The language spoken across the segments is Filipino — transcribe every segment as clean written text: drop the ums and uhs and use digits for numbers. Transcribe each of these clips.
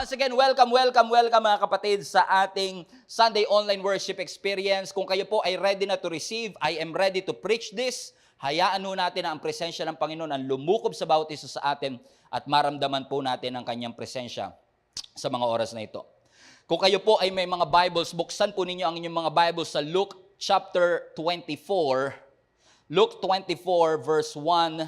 Once again, welcome mga kapatid sa ating Sunday online worship experience. Kung kayo po ay ready na to receive, I am ready to preach this. Hayaan po natin na ang presensya ng Panginoon ang lumukob sa bawat isa sa atin at maramdaman po natin ang kanyang presensya sa mga oras na ito. Kung kayo po ay may mga Bibles, buksan po ninyo ang inyong mga Bibles sa Luke chapter 24. Luke 24 verse 1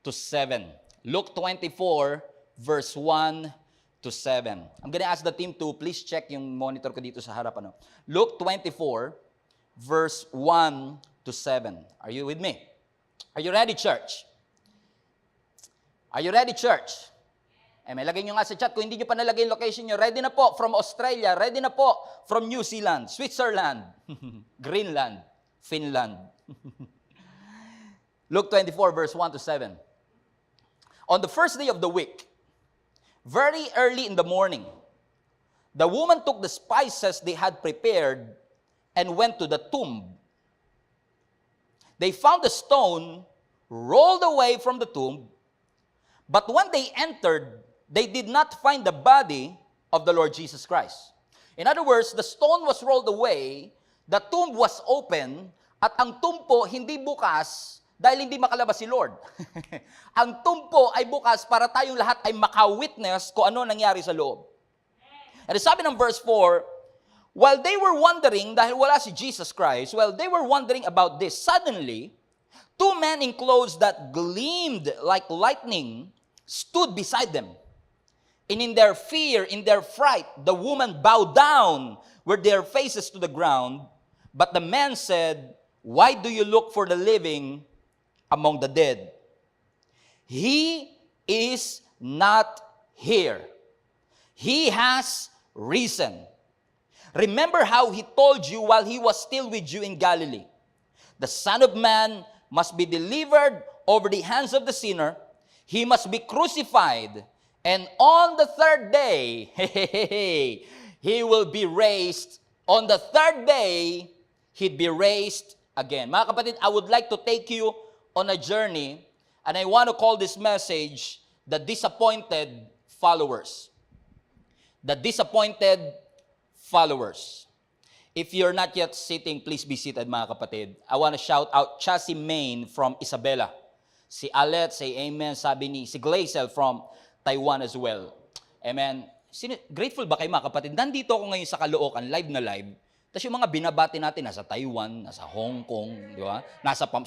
to 7. Luke 24 verse 1 to 7. I'm gonna ask the team to please check yung monitor ko dito sa harap. Luke 24, verse 1 to 7. Are you with me? Are you ready, church? Are you ready, church? May lagay nyo nga sa chat. Kung hindi nyo pa nalagay yung location nyo, ready na po from Australia, ready na po from New Zealand, Switzerland, Greenland, Finland. Luke 24, verse 1 to 7. On the first day of the week, very early in the morning, the woman took the spices they had prepared and went to the tomb. They found the stone rolled away from the tomb, but when they entered, they did not find the body of the Lord Jesus Christ. In other words, the stone was rolled away, the tomb was open, at ang tomb po hindi bukas dahil hindi makalabas si Lord. Ang tomb po ay bukas para tayong lahat ay maka-witness kung ano nangyari sa loob. At sabi ng verse 4, while they were wondering, dahil wala si Jesus Christ, while they were wondering about this, suddenly, two men in clothes that gleamed like lightning stood beside them. And in their fear, in their fright, the woman bowed down with their faces to the ground. But the man said, "Why do you look for the living among the dead? He is not here. He has risen. Remember how he told you while he was still with you in Galilee. The Son of Man must be delivered over the hands of the sinner. He must be crucified. And on the third day, he will be raised. On the third day, he'd be raised again." Mga kapatid, I would like to take you on a journey, and I want to call this message, The Disappointed Followers. The Disappointed Followers. If you're not yet sitting, please be seated mga kapatid. I want to shout out Chassis Main from Isabela. Si Alet, say amen. Sabi ni si Glazel from Taiwan as well. Amen. Grateful ba kayo mga kapatid? Nandito ako ngayon sa Caloocan, live na live. Tapos yung mga binabati natin, nasa Taiwan, nasa Hong Kong, di ba?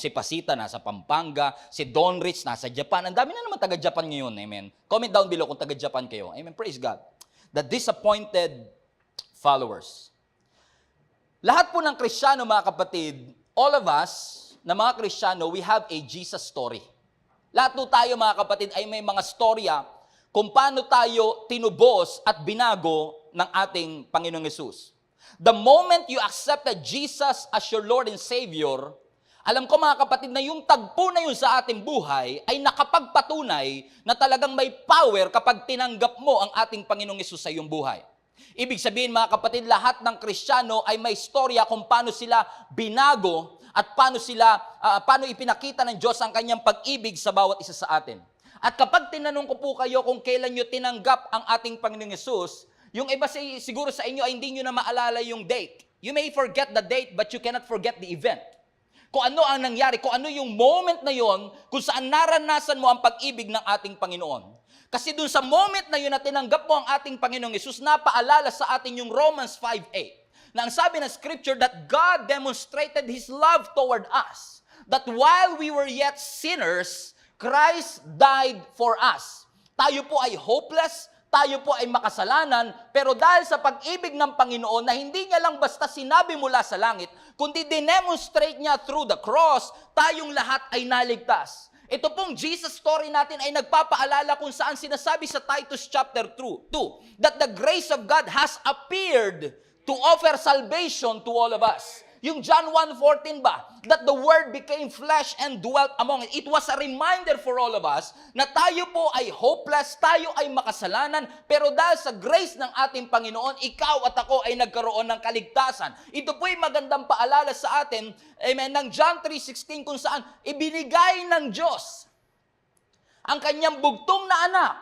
Si Pasita, nasa Pampanga, si Don Rich, nasa Japan. Ang dami na naman taga-Japan ngayon, amen. Comment down below kung taga-Japan kayo. Amen, praise God. The disappointed followers. Lahat po ng Kristiyano, mga kapatid, all of us, na mga Kristiyano, we have a Jesus story. Lahat po tayo, mga kapatid, ay may mga storya kung paano tayo tinubos at binago ng ating Panginoong Yesus. The moment you accepted Jesus as your Lord and Savior, alam ko mga kapatid na yung tagpo na yun sa ating buhay ay nakapagpatunay na talagang may power kapag tinanggap mo ang ating Panginoong Yesus sa iyong buhay. Ibig sabihin mga kapatid, lahat ng Kristiyano ay may storya kung paano sila binago at paano ipinakita ng Diyos ang kanyang pag-ibig sa bawat isa sa atin. At kapag tinanong ko po kayo kung kailan nyo tinanggap ang ating Panginoong Yesus, yung iba siguro sa inyo ay hindi nyo na maalala yung date. You may forget the date, but you cannot forget the event. Kung ano ang nangyari, kung ano yung moment na yon, kung saan naranasan mo ang pag-ibig ng ating Panginoon. Kasi dun sa moment na yun na tinanggap mo ang ating Panginoong Yesus, napaalala sa atin yung Romans 5:8. Na ang sabi ng Scripture that God demonstrated His love toward us. That while we were yet sinners, Christ died for us. Tayo po ay hopeless, tayo po ay makasalanan, pero dahil sa pag-ibig ng Panginoon na hindi niya lang basta sinabi mula sa langit, kundi dinemonstrate niya through the cross, tayong lahat ay naligtas. Ito pong Jesus story natin ay nagpapaalala kung saan sinasabi sa Titus chapter 2, that the grace of God has appeared to offer salvation to all of us. Yung John 1:14 ba? That the Word became flesh and dwelt among us. It was a reminder for all of us na tayo po ay hopeless, tayo ay makasalanan, pero dahil sa grace ng ating Panginoon, ikaw at ako ay nagkaroon ng kaligtasan. Ito po ay magandang paalala sa atin, amen, ng John 3:16 kung saan ibinigay ng Diyos ang kanyang bugtong na anak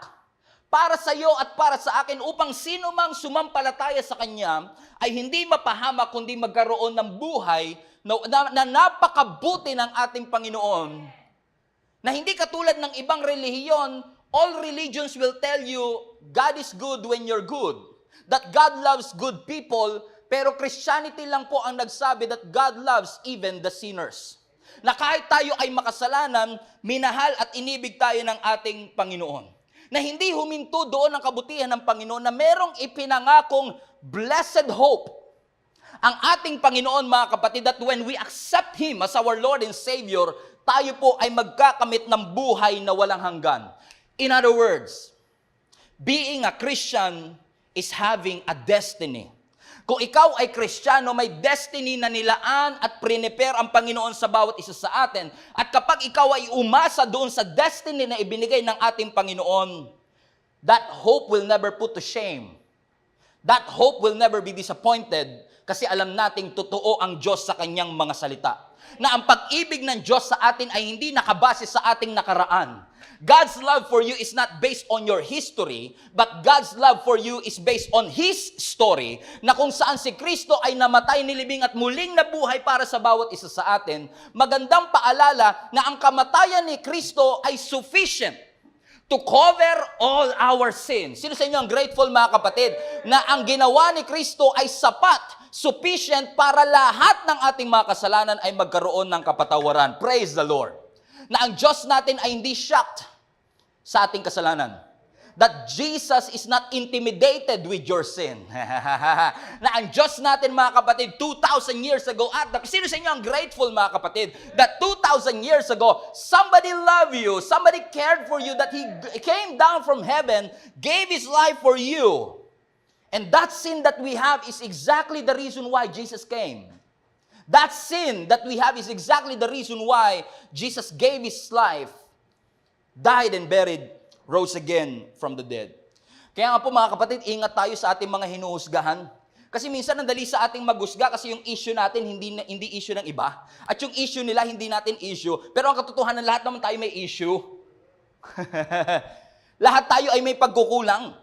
para sa iyo at para sa akin upang sino mang sumampalataya sa Kanya ay hindi mapahamak kundi magkaroon ng buhay na napakabuti ng ating Panginoon. Na hindi katulad ng ibang relihiyon, all religions will tell you God is good when you're good. That God loves good people, pero Christianity lang po ang nagsabi that God loves even the sinners. Na kahit tayo ay makasalanan, minahal at inibig tayo ng ating Panginoon. Na hindi huminto doon ang kabutihan ng Panginoon na merong ipinangakong blessed hope. Ang ating Panginoon, mga kapatid, that when we accept Him as our Lord and Savior, tayo po ay magkakamit ng buhay na walang hanggan. In other words, being a Christian is having a destiny. Kung ikaw ay Kristiyano, may destiny na nilaan at prepare ang Panginoon sa bawat isa sa atin. At kapag ikaw ay umasa doon sa destiny na ibinigay ng ating Panginoon, that hope will never put to shame. That hope will never be disappointed kasi alam nating totoo ang Diyos sa Kanyang mga salita. Na ang pag-ibig ng Diyos sa atin ay hindi nakabase sa ating nakaraan. God's love for you is not based on your history, but God's love for you is based on His story, na kung saan si Kristo ay namatay, nilibing at muling nabuhay para sa bawat isa sa atin. Magandang paalala na ang kamatayan ni Kristo ay sufficient to cover all our sins. Sino sa inyo ang grateful, mga kapatid, na ang ginawa ni Kristo ay sapat, sufficient para lahat ng ating mga kasalanan ay magkaroon ng kapatawaran. Praise the Lord. Na ang Diyos natin ay hindi shocked sa ating kasalanan. That Jesus is not intimidated with your sin. Na ang Diyos natin, mga kapatid, 2,000 years ago, sino sa inyo ang grateful, mga kapatid, that 2,000 years ago, somebody loved you, somebody cared for you, that He came down from heaven, gave His life for you. And that sin that we have is exactly the reason why Jesus came. That sin that we have is exactly the reason why Jesus gave His life, died and buried, rose again from the dead. Kaya nga po, mga kapatid, ingat tayo sa ating mga hinuhusgahan. Kasi minsan nandali sa ating maghusga kasi yung issue natin hindi issue ng iba. At yung issue nila hindi natin issue. Pero ang katotohanan, lahat naman tayo may issue. Lahat tayo ay may pagkukulang.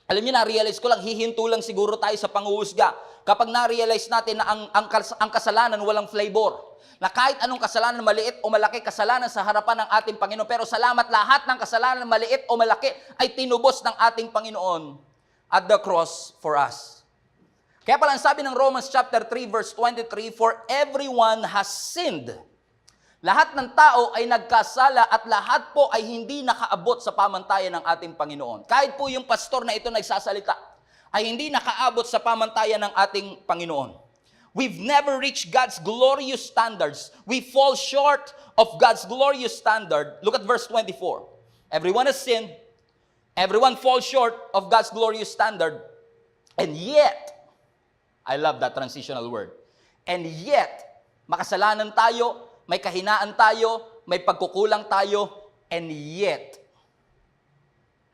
Alam niyo, na-realize ko lang, hihinto lang siguro tayo sa panghuhusga kapag na-realize natin na ang kasalanan walang flavor. Na kahit anong kasalanan, maliit o malaki, kasalanan sa harapan ng ating Panginoon. Pero salamat, lahat ng kasalanan, maliit o malaki, ay tinubos ng ating Panginoon at the cross for us. Kaya pala ang sabi ng Romans chapter 3 verse 23, for everyone has sinned. Lahat ng tao ay nagkasala at lahat po ay hindi nakaabot sa pamantayan ng ating Panginoon. Kahit po yung pastor na ito nagsasalita, ay hindi nakaabot sa pamantayan ng ating Panginoon. We've never reached God's glorious standards. We fall short of God's glorious standard. Look at verse 24. Everyone has sinned. Everyone falls short of God's glorious standard. And yet, I love that transitional word. And yet, makasalanan tayo, may kahinaan tayo, may pagkukulang tayo, and yet,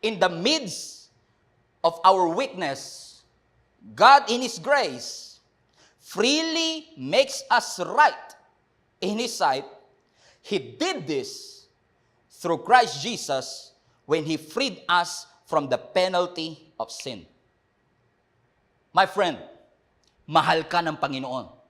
in the midst of our weakness, God in His grace freely makes us right in His sight. He did this through Christ Jesus when He freed us from the penalty of sin. My friend, mahal ka ng Panginoon.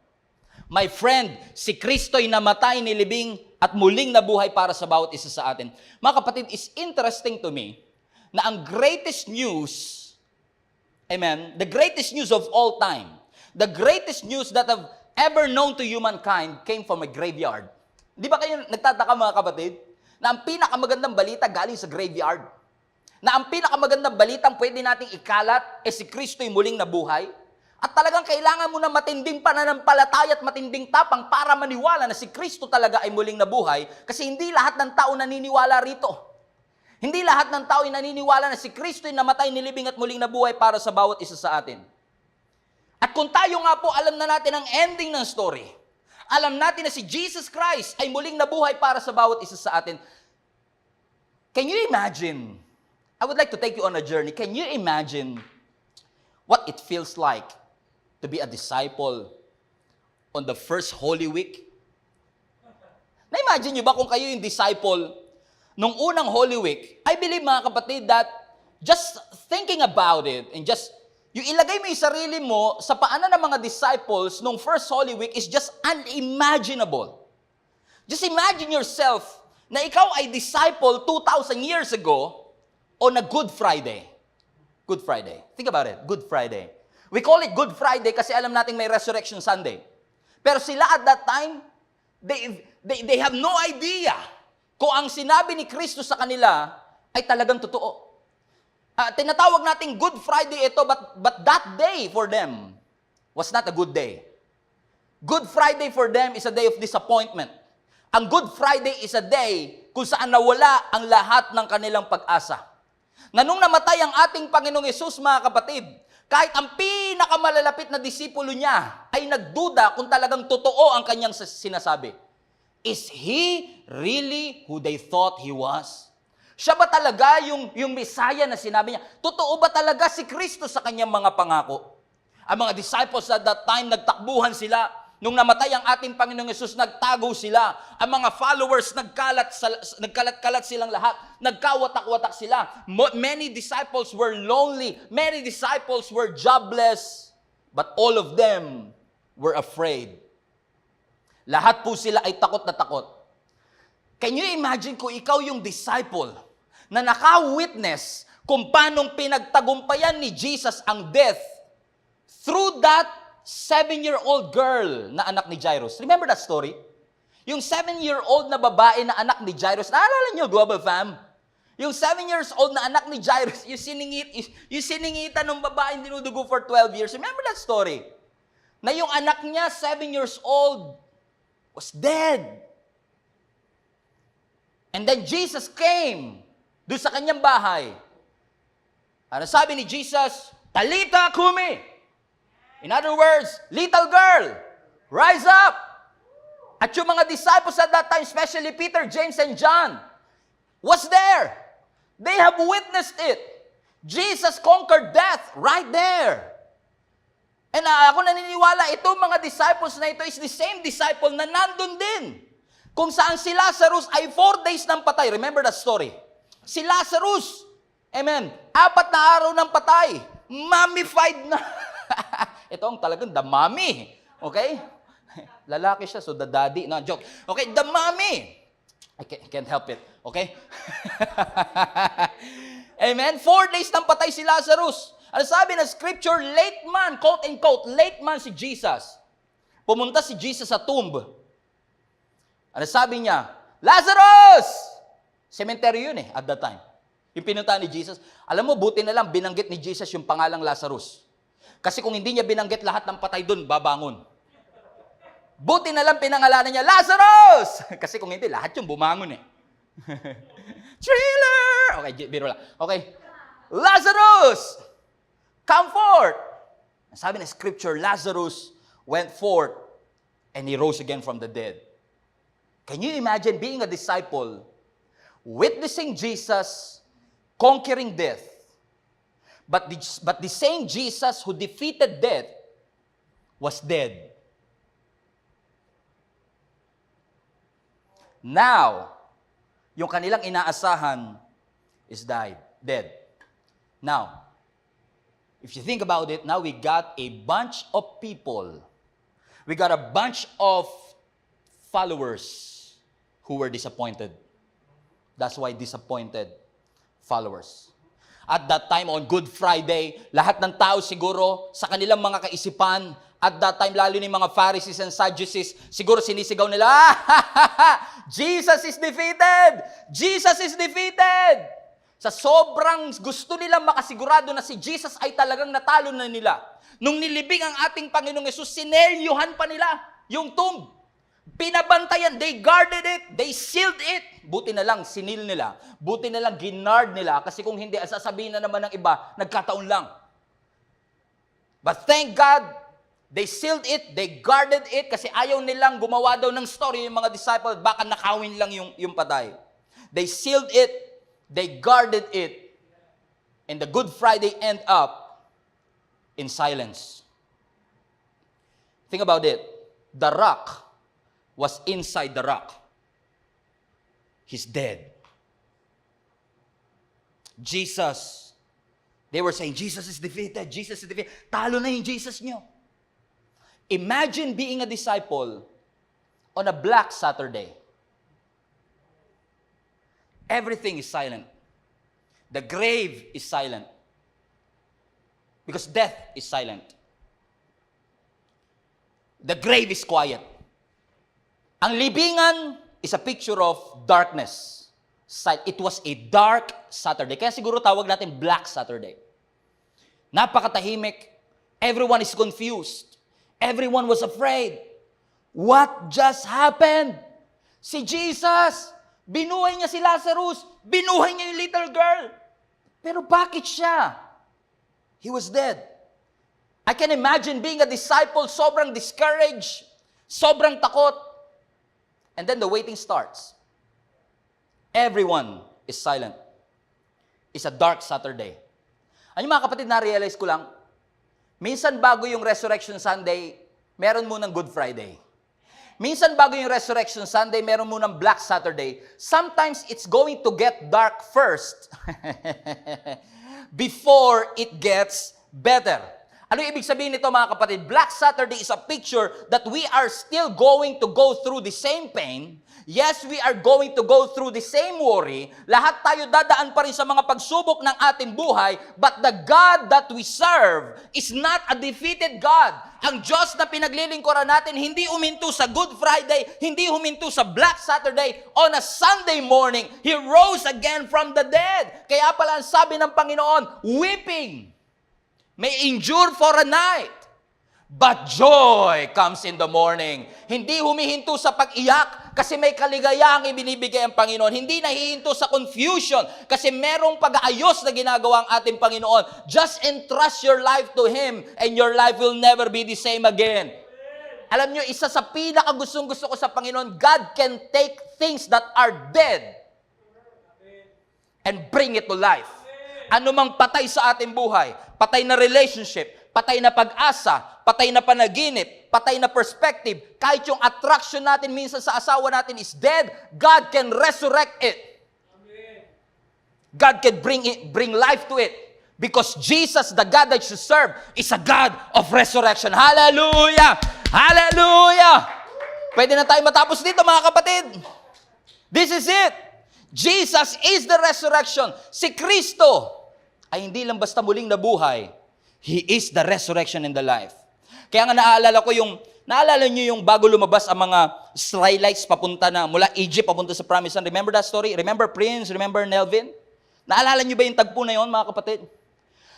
My friend, si Kristo'y namatay, nilibing, at muling nabuhay para sa bawat isa sa atin. Mga kapatid, it's interesting to me na ang greatest news, amen, the greatest news of all time, the greatest news that have ever known to humankind came from a graveyard. Di ba kayo nagtataka, mga kapatid, na ang pinakamagandang balita galing sa graveyard? Na ang pinakamagandang balitang pwede nating ikalat si Kristo'y muling nabuhay? At talagang kailangan mo na matinding pananampalataya at matinding tapang para maniwala na si Kristo talaga ay muling nabuhay, kasi hindi lahat ng tao naniniwala rito. Hindi lahat ng tao ay naniniwala na si Kristo ay namatay, nilibing at muling nabuhay para sa bawat isa sa atin. At kung tayo nga po, alam na natin ang ending ng story. Alam natin na si Jesus Christ ay muling nabuhay para sa bawat isa sa atin. Can you imagine? I would like to take you on a journey. Can you imagine what it feels like to be a disciple on the first Holy Week? Na-imagine nyo ba kung kayo yung disciple nung unang Holy Week? I believe, mga kapatid, that just thinking about it, and just, yung ilagay mo yung sarili mo sa paanan ng mga disciples nung first Holy Week is just unimaginable. Just imagine yourself na ikaw ay disciple 2,000 years ago on a Good Friday. Good Friday. Think about it, Good Friday. We call it Good Friday kasi alam natin may Resurrection Sunday. Pero sila at that time, they have no idea kung ang sinabi ni Kristo sa kanila ay talagang totoo. Tinatawag nating Good Friday ito, but that day for them was not a good day. Good Friday for them is a day of disappointment. Ang Good Friday is a day kung saan nawala ang lahat ng kanilang pag-asa. Na nung namatay ang ating Panginoong Yesus, mga kapatid, kahit ang pinakamalalapit na disipulo niya ay nagduda kung talagang totoo ang kanyang sinasabi. Is He really who they thought He was? Siya ba talaga yung Messiah na sinabi niya? Totoo ba talaga si Kristo sa kanyang mga pangako? Ang mga disciples at that time, nagtakbuhan sila. Nung namatay ang ating Panginoong Yesus, nagtago sila. Ang mga followers, nagkalat-kalat silang lahat. Nagkawatak-watak sila. Many disciples were lonely. Many disciples were jobless. But all of them were afraid. Lahat po sila ay takot na takot. Can you imagine kung ikaw yung disciple na naka-witness kung paanong pinagtagumpayan ni Jesus ang death through that 7-year-old girl na anak ni Jairus. Remember that story? Yung 7-year-old na babae na anak ni Jairus. Naalala niyo, Global Fam? Yung 7 years old na anak ni Jairus, yung siningitan ng babae dinudugo for 12 years. Remember that story? Na yung anak niya, 7 years old, was dead. And then Jesus came doon sa kanyang bahay. Ano sabi ni Jesus? Talita kumi! In other words, little girl, rise up. At yung mga disciples at that time, especially Peter, James, and John, was there. They have witnessed it. Jesus conquered death right there. And ako naniniwala, itong mga disciples na ito is the same disciple na nandun din. Kung saan si Lazarus ay 4 days ng patay. Remember that story? Si Lazarus, amen, 4 na araw ng patay, mummified na. Ito ang talagang the mommy. Okay? Lalaki siya, so the daddy. No, joke. Okay, the mommy. I can't help it. Okay? Amen? 4 days nang patay si Lazarus. Ano sabi ng scripture? Late man, quote and quote, late man si Jesus. Pumunta si Jesus sa tomb. Ano sabi niya? Lazarus! Cemetery yun at that time. Yung pinunta ni Jesus. Alam mo, buti na lang binanggit ni Jesus yung pangalang Lazarus. Kasi kung hindi niya binanggit lahat ng patay doon, babangon. Buti na lang pinangalanan niya, Lazarus! Kasi kung hindi, lahat yung bumangon Thriller! Okay, biro lang. Okay. Lazarus! Come forth! Sabi ng scripture, Lazarus went forth and he rose again from the dead. Can you imagine being a disciple, witnessing Jesus conquering death, but the same Jesus who defeated death was dead. Now, yung kanilang inaasahan is dead. Now, if you think about it, now we got a bunch of people. We got a bunch of followers who were disappointed. That's why disappointed followers. At that time, on Good Friday, lahat ng tao siguro sa kanilang mga kaisipan, at that time, lalo ni mga Pharisees and Sadducees, siguro sinisigaw nila, Jesus is defeated! Jesus is defeated! Sa sobrang gusto nilang makasigurado na si Jesus ay talagang natalo na nila. Nung nilibing ang ating Panginoong Yesus, sinelyuhan pa nila yung tomb. Pinabantayan, they guarded it, they sealed it. Buti na lang, sinil nila. Buti na lang, ginard nila. Kasi kung hindi, sasabihin na naman ng iba, nagkataon lang. But thank God, they sealed it, they guarded it, kasi ayaw nilang gumawa daw ng story yung mga disciples, baka nakawin lang yung patay. They sealed it, they guarded it, and the Good Friday end up in silence. Think about it. The rock was inside the rock. He's dead. Jesus They were saying, Jesus is defeated, Jesus is defeated. Talo na yung Jesus nyo. Imagine being a disciple on a black Saturday. Everything is silent. The grave is silent. Because death is silent. The grave is quiet. Ang libingan is a picture of darkness. It was a dark Saturday. Kaya siguro tawag natin Black Saturday. Napakatahimik. Everyone is confused. Everyone was afraid. What just happened? Si Jesus, binuhay niya si Lazarus. Binuhay niya yung little girl. Pero bakit siya? He was dead. I can imagine being a disciple, sobrang discouraged, sobrang takot. And then the waiting starts. Everyone is silent. It's a dark Saturday. Ano mga kapatid, na-realize ko lang, minsan bago yung Resurrection Sunday, meron munang Good Friday. Minsan bago yung Resurrection Sunday, meron munang Black Saturday. Sometimes it's going to get dark first before it gets better. Ano yung ibig sabihin nito mga kapatid? Black Saturday is a picture that we are still going to go through the same pain. Yes, we are going to go through the same worry. Lahat tayo dadaan pa rin sa mga pagsubok ng ating buhay. But the God that we serve is not a defeated God. Ang Diyos na pinaglilingkuran natin, hindi huminto sa Good Friday, hindi huminto sa Black Saturday. On a Sunday morning, He rose again from the dead. Kaya pala ang sabi ng Panginoon, weeping may endure for a night, but joy comes in the morning. Hindi humihinto sa pag-iyak kasi may kaligayahang ibinibigay ang Panginoon. Hindi nahihinto sa confusion kasi merong pag-aayos na ginagawa ang ating Panginoon. Just entrust your life to Him and your life will never be the same again. Alam nyo, isa sa pinakagustong-gusto ko sa Panginoon, God can take things that are dead and bring it to life. Ano mang patay sa ating buhay, patay na relationship, patay na pag-asa, patay na panaginip, patay na perspective, kahit yung attraction natin minsan sa asawa natin is dead, God can resurrect it. God can bring life to it. Because Jesus, the God that you serve, is a God of resurrection. Hallelujah! Hallelujah! Pwede na tayo matapos dito mga kapatid. This is it. Jesus is the resurrection. Si Kristo ay hindi lang basta muling nabuhay. He is the resurrection and the life. Kaya nga naalala nyo yung bago lumabas ang mga Israelites papunta na, mula Egypt papunta sa Promised Land. Remember that story? Remember Prince? Remember Nelvin? Naalala nyo ba yung tagpo na yon mga kapatid?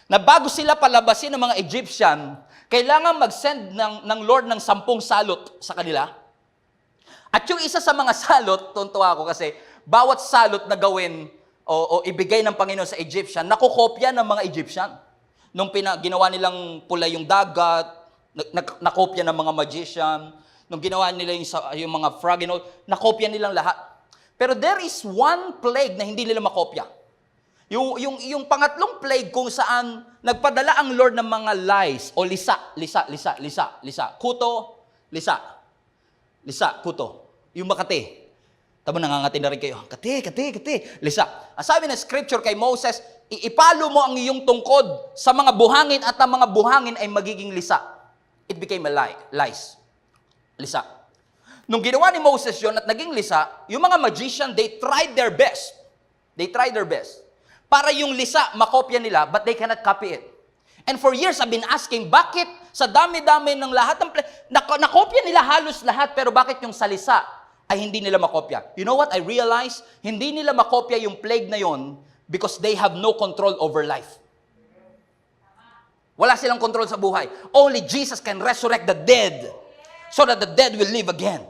Na bago sila palabasin ng mga Egyptian, kailangan mag-send ng Lord ng 10 salot sa kanila. At yung isa sa mga salot, tuntua ako kasi, bawat salot na gawin o ibigay ng Panginoon sa Egyptian, nakukopya ng mga Egyptian. Nung ginawa nilang pula yung dagat, nakopya ng mga magician. Nung ginawa nila yung mga frog, nakopya nilang lahat. Pero there is one plague na hindi nila makopya. Yung pangatlong plague kung saan nagpadala ang Lord ng mga lice o lisa, kuto, lisa, kuto. Yung makati. Tama, nangangati na rin kayo. Kati, lisa. Ang sabi ng scripture kay Moses, iipalo mo ang iyong tungkod sa mga buhangin at ang mga buhangin ay magiging lisa. It became a lice. Lisa. Nung ginawa ni Moses yun at naging lisa, yung mga magician, they tried their best. Para yung lisa, makopya nila, but they cannot copy it. And for years, I've been asking, bakit sa dami-dami ng lahat ng nakopya nila halos lahat, pero bakit yung sa lisa ay hindi nila makopya? You know what I realized? Hindi nila makopya yung plague na yon because they have no control over life. Wala silang control sa buhay. Only Jesus can resurrect the dead so that the dead will live again.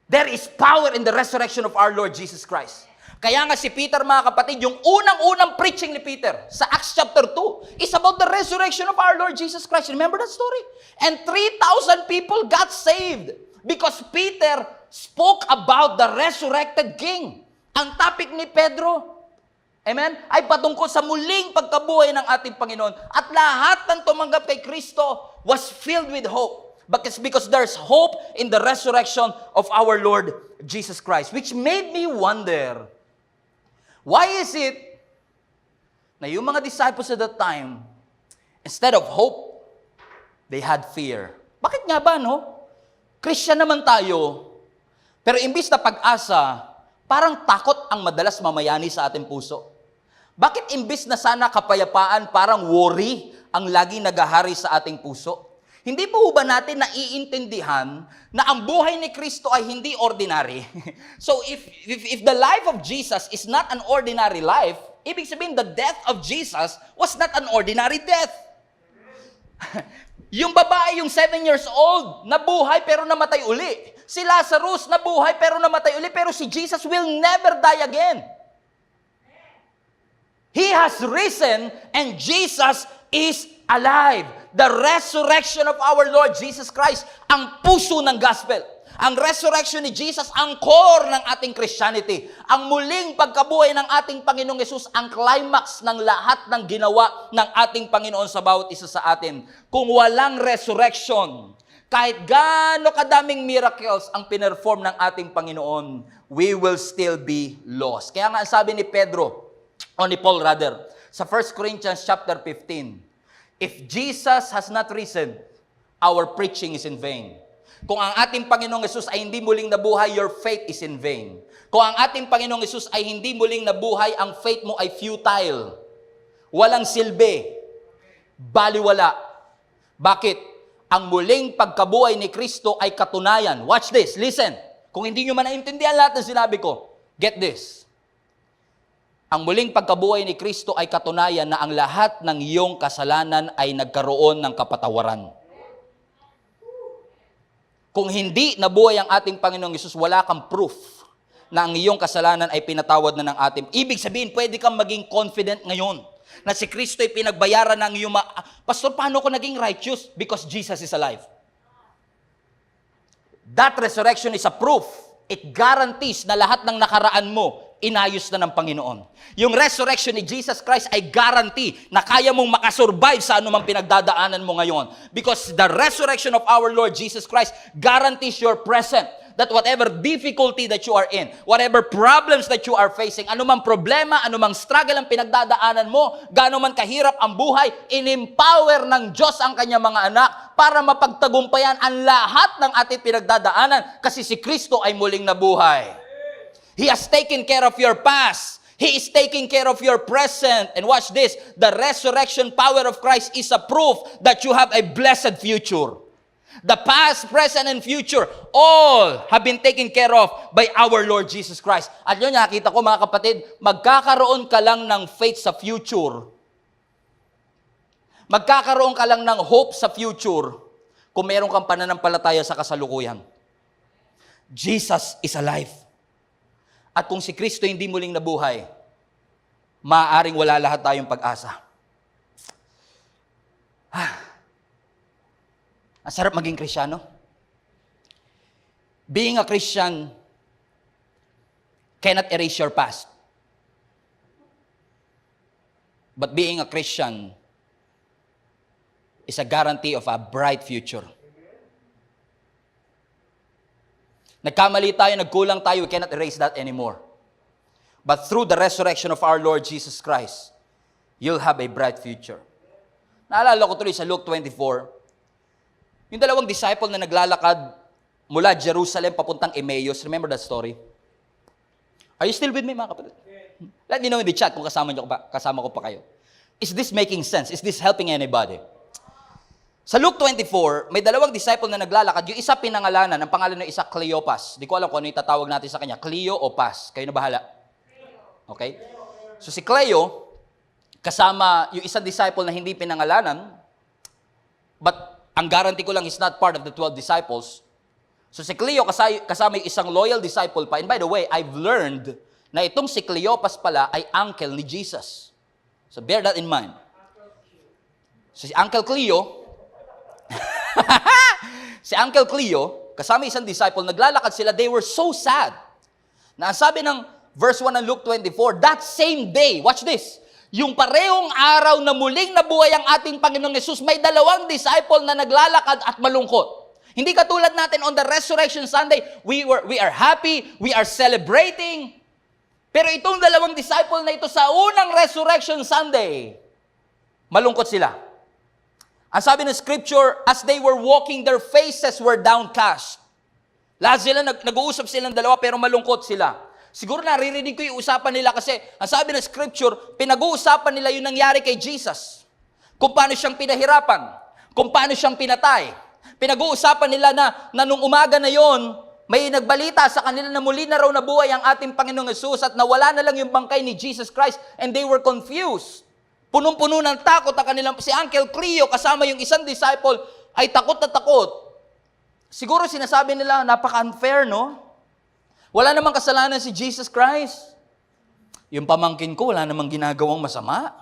There is power in the resurrection of our Lord Jesus Christ. Kaya nga si Peter, mga kapatid, yung unang-unang preaching ni Peter sa Acts chapter 2 is about the resurrection of our Lord Jesus Christ. Remember that story? And 3,000 people got saved because Peter spoke about the resurrected King. Ang topic ni Pedro, amen, ay patungkol sa muling pagkabuhay ng ating Panginoon. At lahat ng tumanggap kay Kristo was filled with hope. Because there's hope in the resurrection of our Lord Jesus Christ. Which made me wonder, why is it na yung mga disciples at that time, instead of hope, they had fear. Bakit nga ba, no? Christian naman tayo, pero imbis na pag-asa, parang takot ang madalas mamayani sa ating puso. Bakit imbis na sana kapayapaan, parang worry ang laging nagahari sa ating puso? Hindi po ba natin naiintindihan na ang buhay ni Kristo ay hindi ordinary? So if the life of Jesus is not an ordinary life, ibig sabihin the death of Jesus was not an ordinary death. Yung babae, yung 7 years old, nabuhay pero namatay uli. Si Lazarus, nabuhay pero namatay uli. Pero si Jesus will never die again. He has risen and Jesus is alive. The resurrection of our Lord Jesus Christ, ang puso ng gospel. Ang resurrection ni Jesus, ang core ng ating Christianity. Ang muling pagkabuhay ng ating Panginoong Yesus, ang climax ng lahat ng ginawa ng ating Panginoon sa bawat isa sa atin. Kung walang resurrection, kahit gaano kadaming miracles ang pinerform ng ating Panginoon, we will still be lost. Kaya nga sabi ni Pedro, o ni Paul rather, sa 1 Corinthians chapter 15, if Jesus has not risen, our preaching is in vain. Kung ang ating Panginoong Yesus ay hindi muling nabuhay, your faith is in vain. Kung ang ating Panginoong Yesus ay hindi muling nabuhay, ang faith mo ay futile. Walang silbi. Baliwala. Bakit? Ang muling pagkabuhay ni Kristo ay katunayan. Watch this, listen. Kung hindi nyo man naintindihan lahat ng sinabi ko, get this. Ang muling pagkabuhay ni Kristo ay katunayan na ang lahat ng iyong kasalanan ay nagkaroon ng kapatawaran. Kung hindi nabuhay ang ating Panginoong Yesus, wala kang proof na ang iyong kasalanan ay pinatawad na ng ating. Ibig sabihin, pwede kang maging confident ngayon na si Kristo ay pinagbayaran ng iyong Pastor, paano ko naging righteous? Because Jesus is alive. That resurrection is a proof. It guarantees na lahat ng nakaraan mo, inayos na ng Panginoon. Yung resurrection ni Jesus Christ ay guarantee na kaya mong makasurvive sa anumang pinagdadaanan mo ngayon. Because the resurrection of our Lord Jesus Christ guarantees your present. That whatever difficulty that you are in, whatever problems that you are facing, anumang problema, anumang struggle ang pinagdadaanan mo, gaano man kahirap ang buhay, in-empower ng Diyos ang kanyang mga anak para mapagtagumpayan ang lahat ng ating pinagdadaanan kasi si Kristo ay muling nabuhay. He has taken care of your past. He is taking care of your present. And watch this, the resurrection power of Christ is a proof that you have a blessed future. The past, present, and future, all have been taken care of by our Lord Jesus Christ. At yun, nakita ko mga kapatid, magkakaroon ka lang ng faith sa future. Magkakaroon ka lang ng hope sa future kung meron kang pananampalataya sa kasalukuyan. Jesus is alive. At kung si Kristo hindi muling nabuhay, maaaring wala lahat tayong pag-asa. Ang sarap maging Kristiyano. Being a Christian cannot erase your past. But being a Christian is a guarantee of a bright future. Nagkamali tayo, nagkulang tayo, we cannot erase that anymore. But through the resurrection of our Lord Jesus Christ, you'll have a bright future. Naalala ko tuloy sa Luke 24, yung dalawang disciple na naglalakad mula Jerusalem papuntang Emmaus. Remember that story? Are you still with me, mga kapatid? Let me know in the chat kung kasama ko pa kayo. Is this making sense? Is this helping anybody? Sa Luke 24, may dalawang disciple na naglalakad. Yung isa pinangalanan, ang pangalan ng isa Cleopas. Di ko alam kung ano yung tatawag natin sa kanya. Cleo o Pas? Kayo na bahala. Okay? So si Cleo, kasama yung isang disciple na hindi pinangalanan, but ang guarantee ko lang is not part of the 12 disciples. So si Cleo kasama yung isang loyal disciple pa. And by the way, I've learned na itong si Cleopas pala ay uncle ni Jesus. So bear that in mind. So si Uncle Cleo, si Uncle Cleo, kasama isang disciple, naglalakad sila, they were so sad. Na ang sabi ng verse 1 ng Luke 24, that same day, watch this, yung parehong araw na muling nabuhay ang ating Panginoong Yesus, may dalawang disciple na naglalakad at malungkot. Hindi katulad natin on the Resurrection Sunday, we are happy, we are celebrating. Pero itong dalawang disciple na ito sa unang Resurrection Sunday, malungkot sila. Ang sabi ng scripture, as they were walking, their faces were downcast. Lahat sila, nag-uusap silang dalawa pero malungkot sila. Siguro naririnig ko yung usapan nila kasi ang sabi ng scripture, pinag-uusapan nila yung nangyari kay Jesus. Kung paano siyang pinahirapan, kung paano siyang pinatay. Pinag-uusapan nila na nung umaga na yon, may nagbalita sa kanila na muli na raw nabuhay ang ating Panginoong Hesus at nawala na lang yung bangkay ni Jesus Christ and they were confused. Punong-puno ng takot ang kanilang, si Uncle Cleo kasama yung isang disciple ay takot na takot. Siguro sinasabi nila, napaka-unfair, no? Wala namang kasalanan si Jesus Christ. Yung pamangkin ko, wala namang ginagawang masama.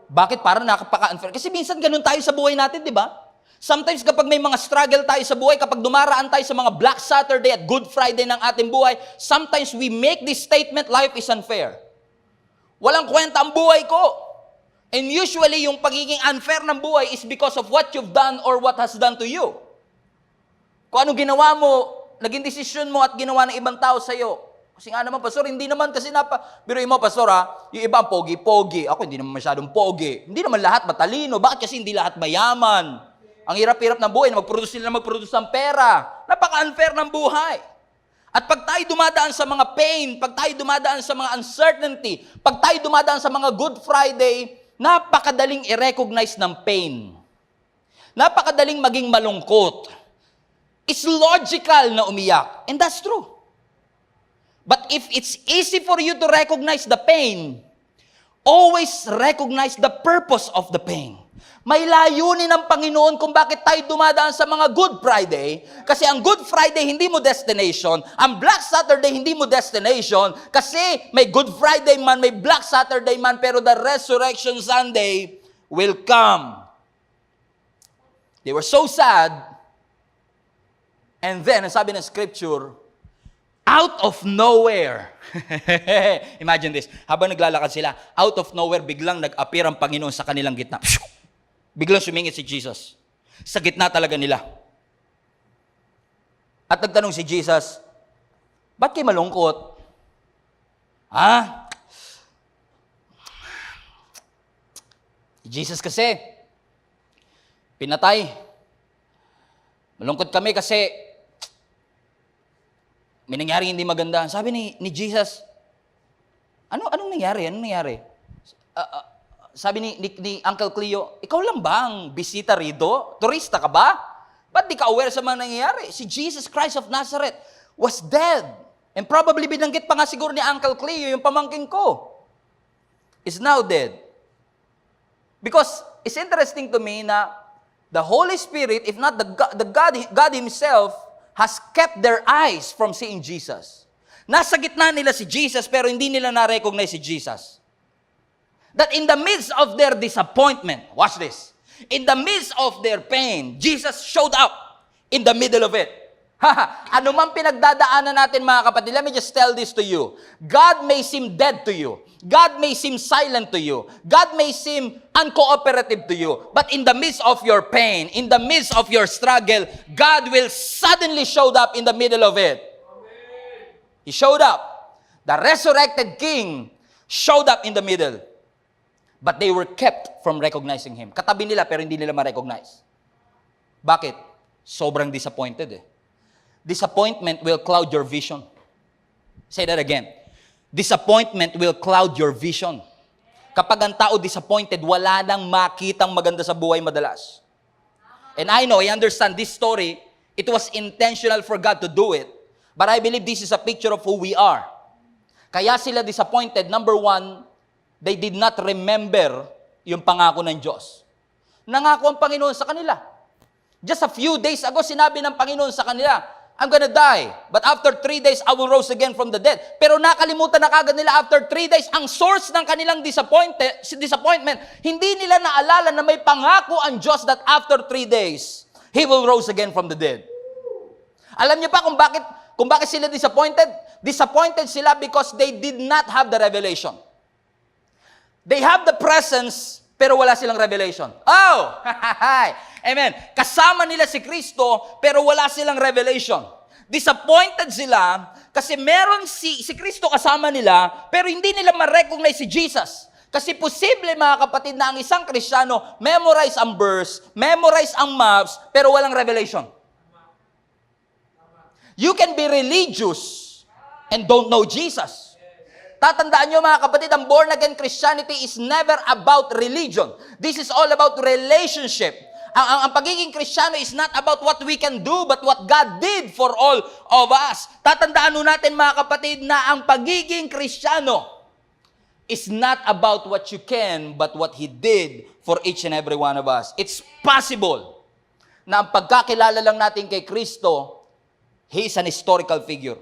Bakit parang napaka-unfair? Kasi minsan ganun tayo sa buhay natin, di ba? Sometimes kapag may mga struggle tayo sa buhay, kapag dumaraan tayo sa mga Black Saturday at Good Friday ng ating buhay, sometimes we make this statement, life is unfair. Walang kwenta ang buhay ko. And usually, yung pagiging unfair ng buhay is because of what you've done or what has done to you. Kung ano ginawa mo, naging desisyon mo at ginawa ng ibang tao sa'yo. Kasi nga naman, pastor, hindi naman kasi biruin mo, pastor, yung iba pogi-pogi. Ako, hindi naman masyadong pogi. Hindi naman lahat matalino. Bakit kasi hindi lahat mayaman? Ang hirap-hirap ng buhay na mag-produce ng pera. Napaka-unfair ng buhay. At pag tayo dumadaan sa mga pain, pag tayo dumadaan sa mga uncertainty, pag tayo dumadaan sa mga Good Friday, napakadaling i-recognize ng pain. Napakadaling maging malungkot. It's logical na umiyak. And that's true. But if it's easy for you to recognize the pain, always recognize the purpose of the pain. May layunin ng Panginoon kung bakit tayo dumadaan sa mga Good Friday. Kasi ang Good Friday, hindi mo destination. Ang Black Saturday, hindi mo destination. Kasi may Good Friday man, may Black Saturday man, pero the Resurrection Sunday will come. They were so sad. And then, ang sabi ng scripture, out of nowhere. Imagine this. Habang naglalakad sila, out of nowhere, biglang nag-appear ang Panginoon sa kanilang gitna. Biglang sumingit si Jesus. Sa gitna talaga nila. At nagtanong si Jesus, ba't kayo malungkot? Jesus kasi, pinatay. Malungkot kami kasi may nangyari hindi maganda. Sabi ni Jesus, anong nangyari? Anong nangyari? Sabi ni Uncle Cleo, ikaw lang ba ang bisita rito? Turista ka ba? Ba't di ka aware sa mga nangyayari? Si Jesus Christ of Nazareth was dead. And probably binanggit pa nga siguro ni Uncle Cleo, yung pamangkin ko, is now dead. Because it's interesting to me na the Holy Spirit, if not God Himself, has kept their eyes from seeing Jesus. Nasa gitna nila si Jesus, pero hindi nila na-recognize si Jesus. That in the midst of their disappointment, watch this, in the midst of their pain, Jesus showed up in the middle of it. Ano man pinagdadaanan natin mga kapatid, let me just tell this to you. God may seem dead to you. God may seem silent to you. God may seem uncooperative to you. But in the midst of your pain, in the midst of your struggle, God will suddenly show up in the middle of it. He showed up. The resurrected King showed up in the middle. But they were kept from recognizing Him. Katabi nila pero hindi nila ma-recognize. Bakit? Sobrang disappointed eh. Disappointment will cloud your vision. Say that again. Disappointment will cloud your vision. Kapag ang tao disappointed, wala nang makitang maganda sa buhay madalas. And I know, I understand this story, it was intentional for God to do it. But I believe this is a picture of who we are. Kaya sila disappointed, number one, they did not remember yung pangako ng Diyos. Nangako ang Panginoon sa kanila. Just a few days ago, sinabi ng Panginoon sa kanila, I'm gonna die, but after 3 days, I will rise again from the dead. Pero nakalimutan na kagad nila after 3 days, ang source ng kanilang disappointment, hindi nila naalala na may pangako ang Diyos that after 3 days, He will rise again from the dead. Alam niyo pa kung bakit sila disappointed? Disappointed sila because they did not have the revelation. They have the presence, pero wala silang revelation. Oh! Amen. Kasama nila si Kristo, pero wala silang revelation. Disappointed sila kasi meron si Kristo kasama nila, pero hindi nila ma-recognize si Jesus. Kasi posible, mga kapatid, na ang isang Kristiyano, memorize ang verse, memorize ang maps, pero walang revelation. You can be religious and don't know Jesus. Tatandaan nyo, mga kapatid, ang born-again Christianity is never about religion. This is all about relationship. Ang pagiging Kristiyano is not about what we can do, but what God did for all of us. Tatandaan nun natin, mga kapatid, na ang pagiging Kristiyano is not about what you can, but what He did for each and every one of us. It's possible na ang pagkakilala lang natin kay Kristo, He is an historical figure.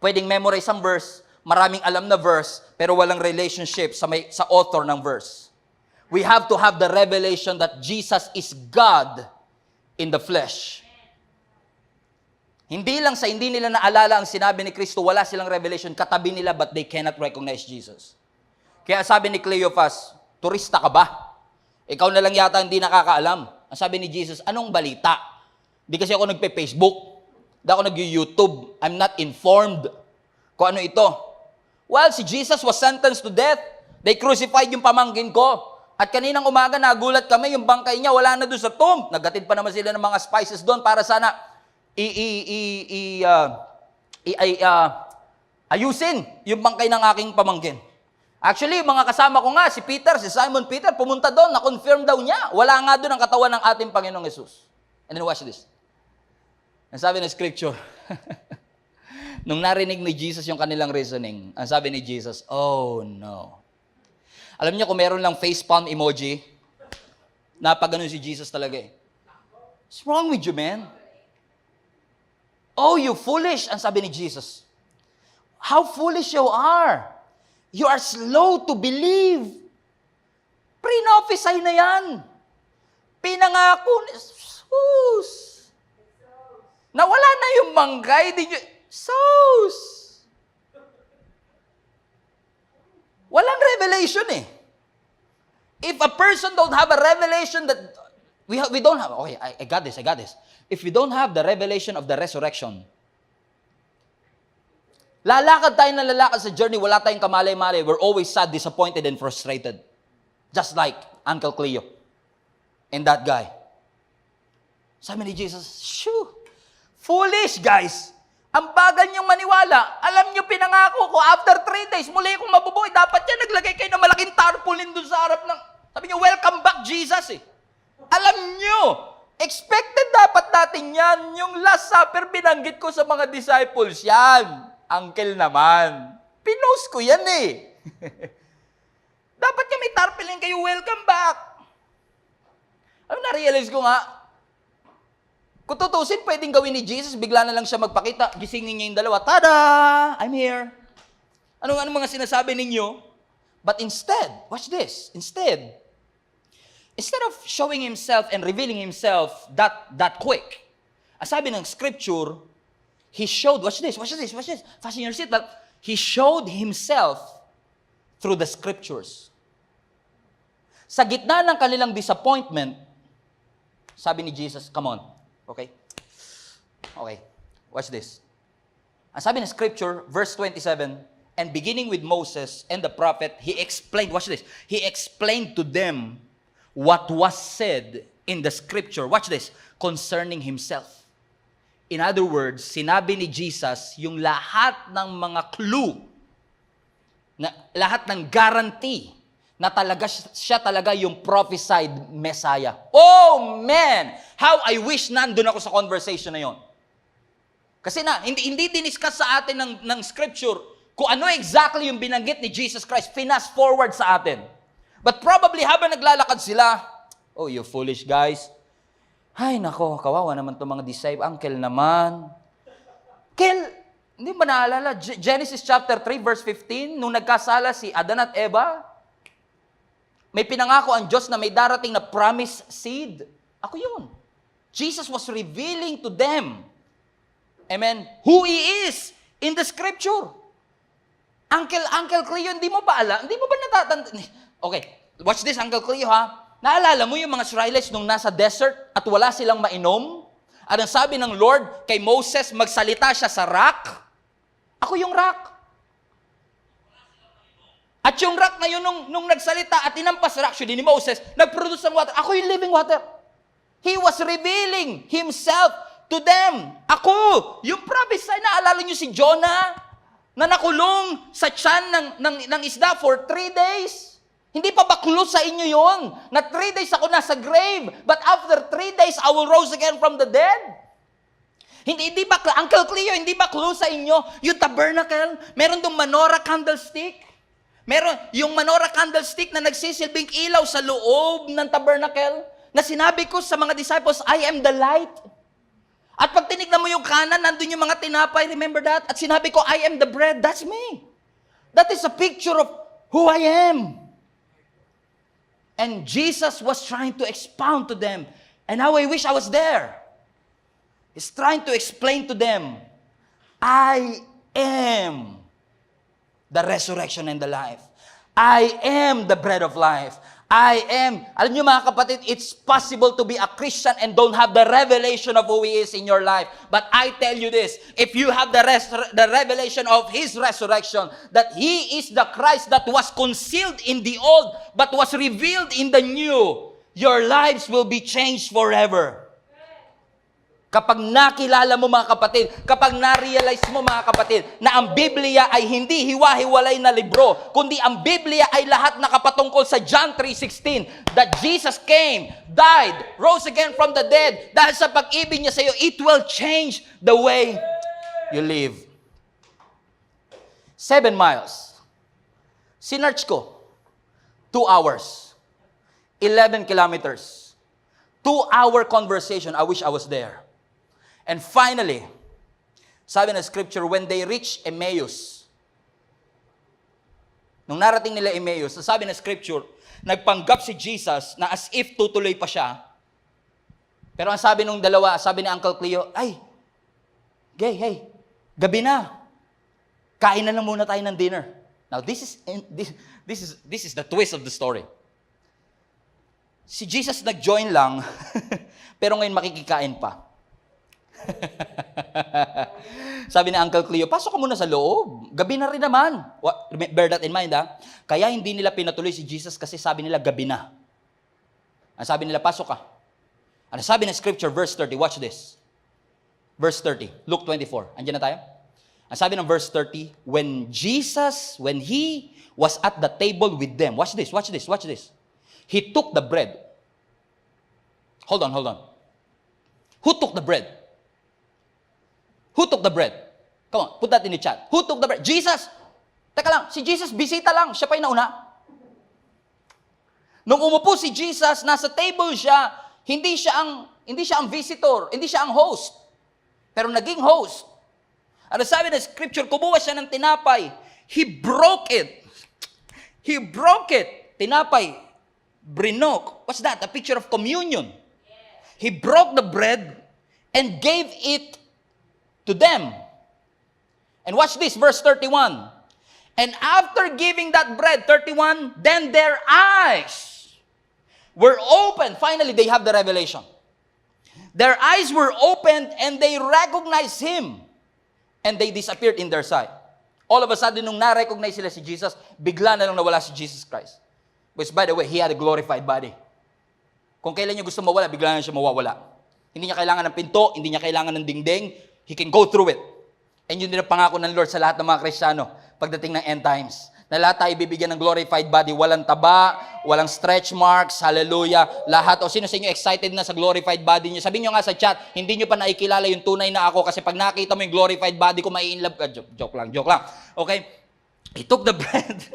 Pwedeng memorize ang verse, maraming alam na verse, pero walang relationship sa author ng verse. We have to have the revelation that Jesus is God in the flesh. Hindi nila naalala ang sinabi ni Kristo, wala silang revelation, katabi nila, but they cannot recognize Jesus. Kaya sabi ni Cleophas, turista ka ba? Ikaw na lang yata hindi nakakaalam. Ang sabi ni Jesus, anong balita? Di kasi ako nagpe-Facebook, di ako nag-YouTube, I'm not informed kung ano ito. Well, si Jesus was sentenced to death. They crucified yung pamangkin ko. At kaninang umaga, nagulat kami, yung bangkay niya, wala na doon sa tomb. Naggatid pa naman sila ng mga spices doon para sana ayusin yung bangkay ng aking pamangkin. Actually, mga kasama ko nga, si Peter, si Simon Peter, pumunta doon, na-confirm daw niya. Wala nga doon ang katawan ng ating Panginoong Jesus. And then watch this. Ang sabi ng scripture, nung narinig ni Jesus yung kanilang reasoning, ang sabi ni Jesus, oh no. Alam niyo kung meron lang facepalm emoji, napaganon si Jesus talaga eh. What's wrong with you, man? Oh, you foolish, ang sabi ni Jesus. How foolish you are. You are slow to believe. Pre-nophesy na yan. Pinangako ni Jesus. Nawala na yung manggay. Jesus. Walang revelation eh. If a person don't have a revelation that we don't have, okay, I got this. If we don't have the revelation of the resurrection, lalakad tayo na lalakad sa journey, wala tayong kamalay-malay. We're always sad, disappointed, and frustrated. Just like Uncle Cleo and that guy. Sabi ni Jesus, shoo, foolish guys. Ang bagal niyong maniwala. Alam niyo, pinangako ko, after 3 days, muli akong mabubuhay. Dapat yan, naglagay kayo ng malaking tarpaulin dun sa harap ng, sabi niyo, welcome back, Jesus eh. Alam niyo, expected dapat natin yan. Yung Last Supper, binanggit ko sa mga disciples yan. Uncle naman. Pinost ko yan eh. Dapat niya may tarpaulin kayo, welcome back. Ano na-realize ko nga, kung tutusin, pwedeng gawin ni Jesus, bigla na lang siya magpakita, gisingin niya yung dalawa, tada! I'm here. Ano mga sinasabi ninyo? But instead, watch this, instead of showing himself and revealing himself that quick, as sabi ng scripture, he showed, watch this, fasten your seatbelt, he showed himself through the scriptures. Sa gitna ng kanilang disappointment, sabi ni Jesus, come on, okay, watch this. Ang sabi ng scripture, verse 27, and beginning with Moses and the prophet, he explained, watch this, he explained to them what was said in the scripture, watch this, concerning himself. In other words, sinabi ni Jesus yung lahat ng mga clue, na, lahat ng guarantee, na talaga siya talaga yung prophesied Messiah. Oh man! How I wish nandun ako sa conversation na yon. Kasi hindi diniscuss sa atin ng scripture kung ano exactly yung binanggit ni Jesus Christ. Fast forward sa atin. But probably habang naglalakad sila, oh, you foolish guys. Ay, nako, kawawa naman itong mga disciples. Uncle naman. Hindi ba naalala? Genesis chapter 3, verse 15, nung nagkasala si Adan at Eva, may pinangako ang Diyos na may darating na promised seed. Ako yun. Jesus was revealing to them, amen, who He is in the scripture. Uncle Cleo, hindi mo ba alam? Hindi mo ba natatanda? Okay, watch this, Uncle Cleo ha. Naalala mo yung mga Israelites nung nasa desert at wala silang mainom? Anong sabi ng Lord kay Moses, magsalita siya sa rock? Ako yung rock. At yung rock na yun, nung nagsalita at tinampas actually ni Moses, nag-produce ng water. Ako yung living water. He was revealing himself to them. Ako, yung prophesy, naalala nyo si Jonah na nakulong sa tiyan ng isda for 3 days? Hindi pa ba clue sa inyo yon? Na 3 days ako nasa grave, but after 3 days, I will rise again from the dead? Hindi ba, Uncle Cleo, hindi ba clue sa inyo? Yung tabernacle, meron dong menorah candlestick. Meron yung menorah candlestick na nagsisilbing ilaw sa loob ng tabernacle, na sinabi ko sa mga disciples, I am the light. At pag tinignan mo yung kanan, nandun yung mga tinapay, remember that? At sinabi ko, I am the bread. That's me. That is a picture of who I am. And Jesus was trying to expound to them. And how I wish I was there. He's trying to explain to them, I am the resurrection and the life. I am the bread of life. I am. Alam niyo mga kapatid, it's possible to be a Christian and don't have the revelation of who He is in your life. But I tell you this, if you have the revelation of His resurrection, that He is the Christ that was concealed in the old, but was revealed in the new, your lives will be changed forever. Kapag nakilala mo mga kapatid, kapag na-realize mo mga kapatid, na ang Biblia ay hindi hiwa-hiwalay na libro, kundi ang Biblia ay lahat nakapatungkol sa John 3:16, that Jesus came, died, rose again from the dead, dahil sa pag-ibig niya sa iyo, it will change the way you live. 7 miles. Sinearch ko, 2 hours, 11 kilometers, 2-hour conversation. I wish I was there. And finally, sabi na scripture, when they reach Emmaus, nung narating nila Emmaus, sabi na scripture, nagpanggap si Jesus na as if tutuloy pa siya. Pero ang sabi nung dalawa, sabi ni Uncle Cleo, ay, hey, gabi na. Kain na lang muna tayo ng dinner. Now, this is the twist of the story. Si Jesus nag-join lang, pero ngayon makikikain pa. Sabi ni Uncle Cleo, pasok ka muna sa loob. Gabi na rin naman. Bear that in mind, ha? Kaya hindi nila pinatuloy si Jesus kasi sabi nila gabi na. Ang sabi nila, pasok ka. Ano sabi ng scripture, verse 30, watch this. Verse 30, Luke 24. Andiyan na tayo? Ang sabi ng verse 30, when He was at the table with them, watch this. He took the bread. Hold on. Who took the bread? Who took the bread? Come on, put that in the chat. Who took the bread? Jesus! Teka lang, si Jesus, bisita lang. Siya pa yung nauna. Nung umupo si Jesus, nasa table siya, hindi siya ang visitor, hindi siya ang host. Pero naging host. Ano sabi ng scripture, kumuha siya ng tinapay. He broke it. Tinapay. Brinok. What's that? A picture of communion. He broke the bread and gave it to them. And watch this, verse 31. And after giving that bread, 31, then their eyes were opened. Finally, they have the revelation. Their eyes were opened and they recognized Him. And they disappeared in their sight. All of a sudden, nung na-recognize sila si Jesus, bigla na lang nawala si Jesus Christ. Which, by the way, He had a glorified body. Kung kailan niya gusto mawala, bigla na siya mawawala. Hindi niya kailangan ng pinto, hindi niya kailangan ng dingding. He can go through it. And yun din ang pangako ng Lord sa lahat ng mga Kristiyano pagdating ng end times. Na lahat tayo bibigyan ng glorified body. Walang taba, walang stretch marks, hallelujah. Lahat, o sino sa inyo excited na sa glorified body niyo? Sabihin nyo nga sa chat, hindi nyo pa nakikilala yung tunay na ako kasi pag nakita mo yung glorified body ko, mai-inlove ka. Joke lang. Okay? He took the bread.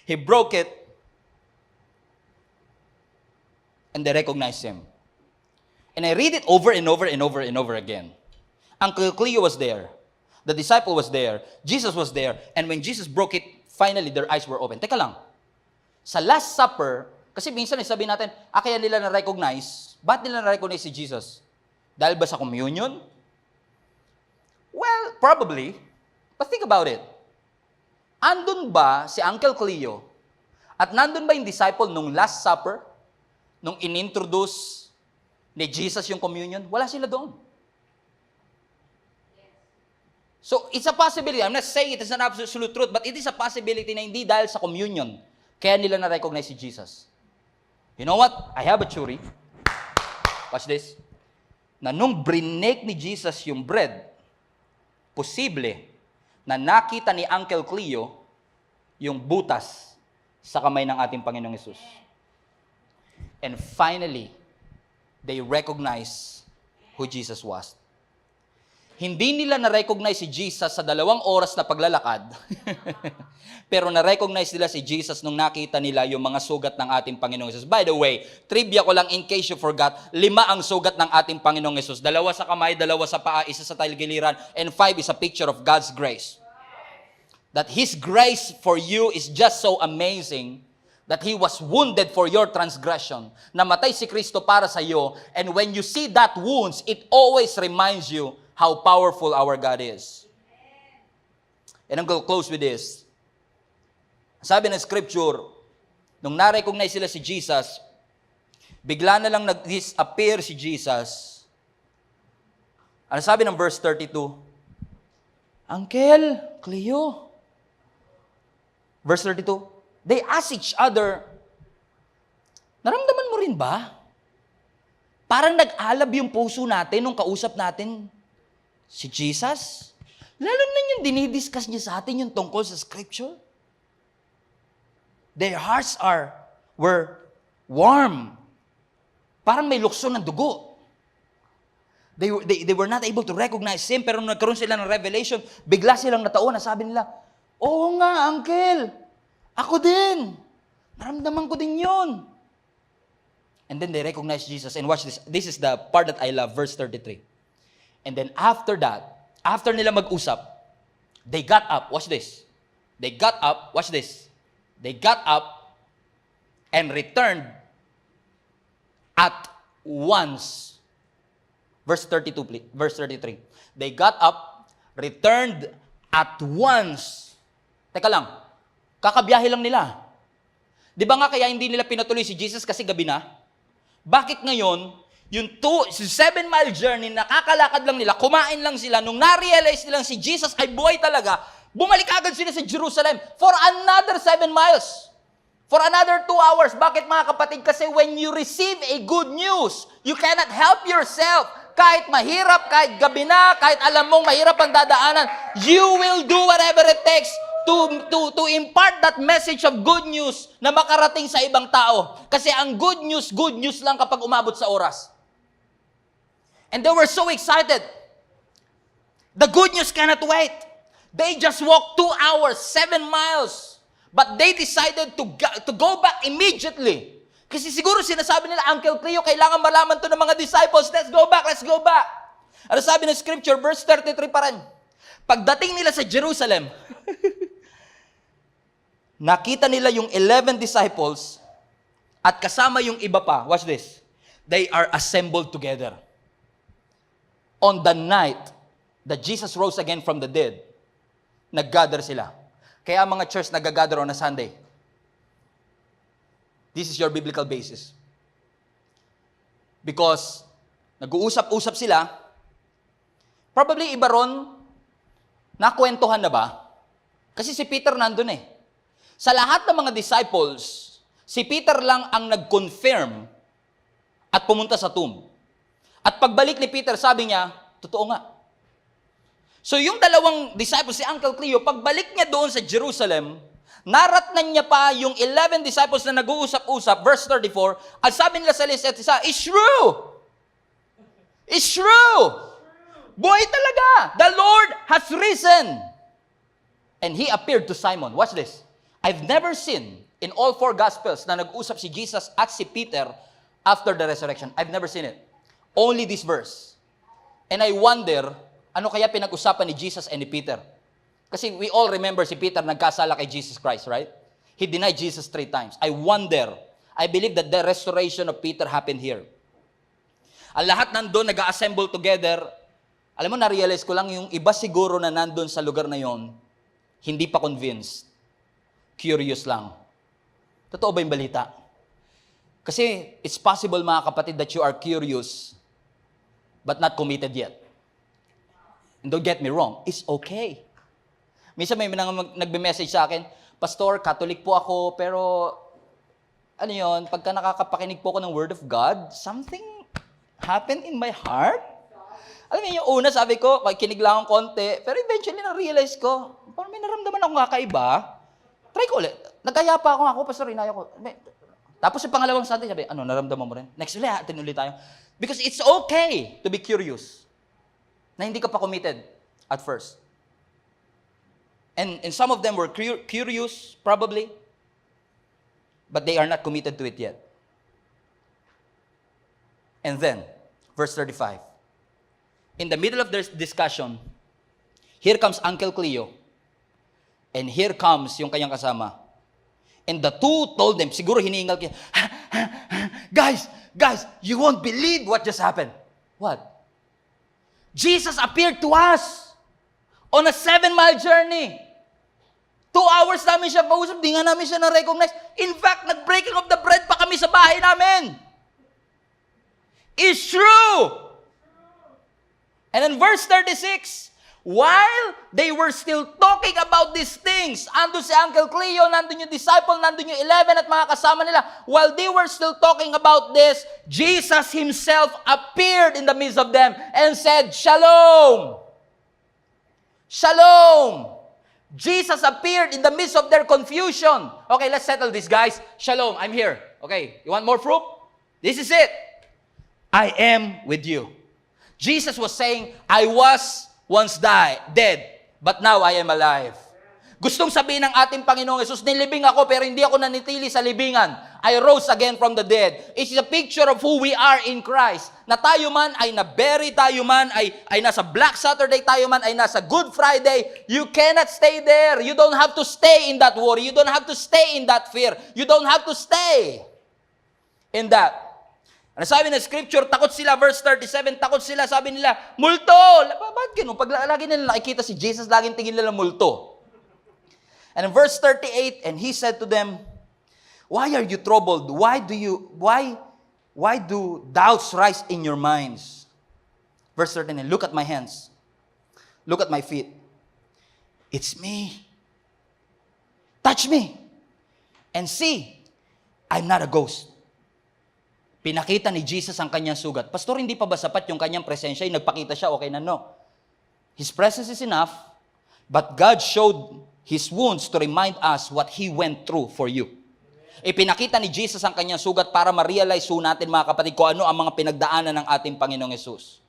He broke it. And they recognized Him. And I read it over and over again. Uncle Cleo was there. The disciple was there. Jesus was there. And when Jesus broke it, finally, their eyes were open. Teka lang. Sa Last Supper, kasi minsan sabihin natin, kaya nila na-recognize. Ba't nila na-recognize si Jesus? Dahil ba sa communion? Well, probably. But think about it. Andun ba si Uncle Cleo at nandun ba yung disciple nung Last Supper? Nung inintroduce ni Jesus yung communion? Wala sila doon. So, it's a possibility. I'm not saying it is an absolute truth, but it is a possibility na hindi dahil sa communion, kaya nila na-recognize si Jesus. You know what? I have a theory. Watch this. Na nung brinake ni Jesus yung bread, posible na nakita ni Uncle Cleo yung butas sa kamay ng ating Panginoong Hesus. And finally, they recognize who Jesus was. Hindi nila na-recognize si Jesus sa 2 oras na paglalakad, pero na-recognize nila si Jesus nung nakita nila yung mga sugat ng ating Panginoong Hesus. By the way, trivia ko lang in case you forgot, 5 ang sugat ng ating Panginoong Hesus. 2 sa kamay, 2 sa paa, 1 sa tagiliran, and 5 is a picture of God's grace. That His grace for you is just so amazing that He was wounded for your transgression. Namatay si Kristo para sa iyo, and when you see that wounds, it always reminds you how powerful our God is. And I'm going to close with this. Sabi ng scripture, nung na-recognize sila si Jesus, bigla na lang nag-disappear si Jesus. Ano sabi ng verse 32? Uncle, Cleo. Verse 32, they ask each other, naramdaman mo rin ba? Parang nag-alab yung puso natin nung kausap natin si Jesus. Lalo na yung dinidiscuss niya sa atin yung tungkol sa scripture. Their hearts were warm. Parang may lukso ng dugo. They were not able to recognize Him, pero nung nagkaroon sila ng revelation, bigla silang nataon na sabi nila, oo nga, Uncle. Ako din. Naramdaman ko din yun. And then they recognize Jesus. And watch this. This is the part that I love, verse 33. And then after that, after nila mag-usap, they got up. Watch this. They got up. Watch this. They got up and returned at once. Verse 32, please. Verse 33. They got up, returned at once. Teka lang. Kakabiyahe lang nila. Di ba nga kaya hindi nila pinatuloy si Jesus kasi gabi na? Bakit ngayon, yung 7-mile journey, nakakalakad lang nila, kumain lang sila, nung na-realize nilang si Jesus ay buhay talaga, bumalik agad sila sa Jerusalem for another 7 miles. For another 2 hours. Bakit mga kapatid? Kasi when you receive a good news, you cannot help yourself. Kahit mahirap, kahit gabi na, kahit alam mong mahirap ang dadaanan, you will do whatever it takes to impart that message of good news na makarating sa ibang tao. Kasi ang good news lang kapag umabot sa oras. And they were so excited. The good news cannot wait. They just walked 2 hours, 7 miles. But they decided to go back immediately. Kasi siguro sinasabi nila, Uncle Cleo, kailangan malaman to ng mga disciples. Let's go back. Ano sabi ng scripture? Verse 33 pa rin. Pagdating nila sa Jerusalem, nakita nila yung 11 disciples at kasama yung iba pa. Watch this. They are assembled together. On the night that Jesus rose again from the dead, nag-gather sila. Kaya mga church nag-gather on a Sunday. This is your biblical basis. Because nag-uusap-usap sila, probably iba ron, nakwentuhan na ba? Kasi si Peter nandun eh. Sa lahat ng mga disciples, si Peter lang ang nag-confirm at pumunta sa tomb. At pagbalik ni Peter, sabi niya, totoo nga. So yung dalawang disciples, si Uncle Cleo, pagbalik niya doon sa Jerusalem, naratnan niya pa yung 11 disciples na nag-uusap-usap, verse 34, at sabi nila sa isa't isa, it's true! It's true! Buhay talaga! The Lord has risen! And He appeared to Simon. Watch this. I've never seen in all 4 Gospels na nag-usap si Jesus at si Peter after the resurrection. I've never seen it. Only this verse. And I wonder, ano kaya pinag-usapan ni Jesus and ni Peter? Kasi we all remember si Peter nagkasala kay Jesus Christ, right? He denied Jesus 3 times. I wonder, I believe that the restoration of Peter happened here. Ang lahat nandun, nag-assemble together. Alam mo, na-realize ko lang yung iba siguro na nandun sa lugar na yon, hindi pa convinced. Curious lang. Totoo ba yung balita? Kasi it's possible, mga kapatid, that you are curious but not committed yet. And don't get me wrong, it's okay. Minsan may nagbe-message sa akin, Pastor, Catholic po ako, pero ano yun, pagka nakakapakinig po ako ng Word of God, something happened in my heart. Alam mo yung una, sabi ko, kinig lang akong konti, pero eventually na-realize ko, parang may naramdaman akong kakaiba. Try ko ulit. Nagkaya pa ako, Pastor, inaya ko. Tapos yung pangalawang Sunday, sabi, ano, naramdaman mo rin? Next ulit, atin ulit tayo. Because it's okay to be curious na hindi ka pa committed at first. And some of them were curious, probably, but they are not committed to it yet. And then, verse 35. In the middle of their discussion, here comes Uncle Cleo, and here comes yung kanyang kasama. And the two told them, siguro hiningal kaya, guys, you won't believe what just happened. What? Jesus appeared to us on a 7-mile journey. 2 hours namin siya pausap, di nga namin siya na-recognize. In fact, nag-breaking of the bread pa kami sa bahay namin. It's true. And in verse 36, while they were still talking about these things, andun si Uncle Cleo, nandun yung disciple, nandun yung 11 at mga kasama nila, while they were still talking about this, Jesus himself appeared in the midst of them and said, Shalom! Shalom! Jesus appeared in the midst of their confusion. Okay, let's settle this, guys. Shalom, I'm here. Okay, you want more proof? This is it. I am with you. Jesus was saying, I was once dead, but now I am alive. Gustong sabihin ng ating Panginoong Yesus, nilibing ako pero hindi ako nanitili sa libingan. I rose again from the dead. It is a picture of who we are in Christ. Na tayo man ay na-bury, tayo man ay nasa Black Saturday, tayo man ay nasa Good Friday, you cannot stay there. You don't have to stay in that worry. You don't have to stay in that fear. You don't have to stay in that. Ano sabi ng scripture, takot sila, verse 37, takot sila, sabi nila, multo! Bakit ganun? Pag lagi nila nakikita si Jesus, laging tingin nila multo. And in verse 38, and he said to them, why are you troubled? Why do doubts rise in your minds? Verse 39, look at my hands. Look at my feet. It's me. Touch me. And see, I'm not a ghost. Pinakita ni Jesus ang kanyang sugat. Pastor, hindi pa ba sapat yung kanyang presensya? Yung nagpakita siya, okay na, no. His presence is enough, but God showed His wounds to remind us what He went through for you. Ipinakita ni Jesus ang kanyang sugat para ma-realize natin, mga kapatid, kung ano ang mga pinagdaanan ng ating Panginoong Yesus.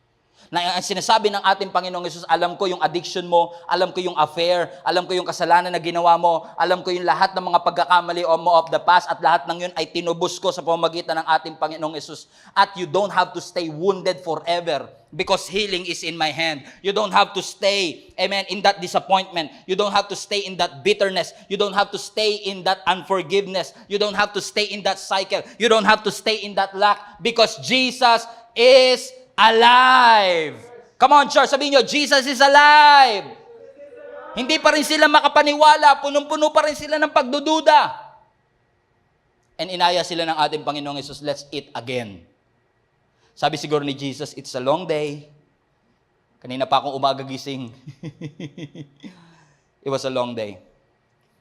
Na ang sinasabi ng ating Panginoong Yesus, alam ko yung addiction mo, alam ko yung affair, alam ko yung kasalanan na ginawa mo, alam ko yung lahat ng mga pagkakamali mo of the past, at lahat ng yun ay tinubos ko sa pamamagitan ng ating Panginoong Yesus. At you don't have to stay wounded forever because healing is in my hand. You don't have to stay, amen, in that disappointment. You don't have to stay in that bitterness. You don't have to stay in that unforgiveness. You don't have to stay in that cycle. You don't have to stay in that lack because Jesus is alive. Come on, church, sabihin nyo, Jesus is alive. Hindi pa rin sila makapaniwala, punong-puno pa rin sila ng pagdududa. And inaya sila ng ating Panginoong Yesus, let's eat again. Sabi siguro ni Jesus, it's a long day. Kanina pa akong umaga gising. It was a long day.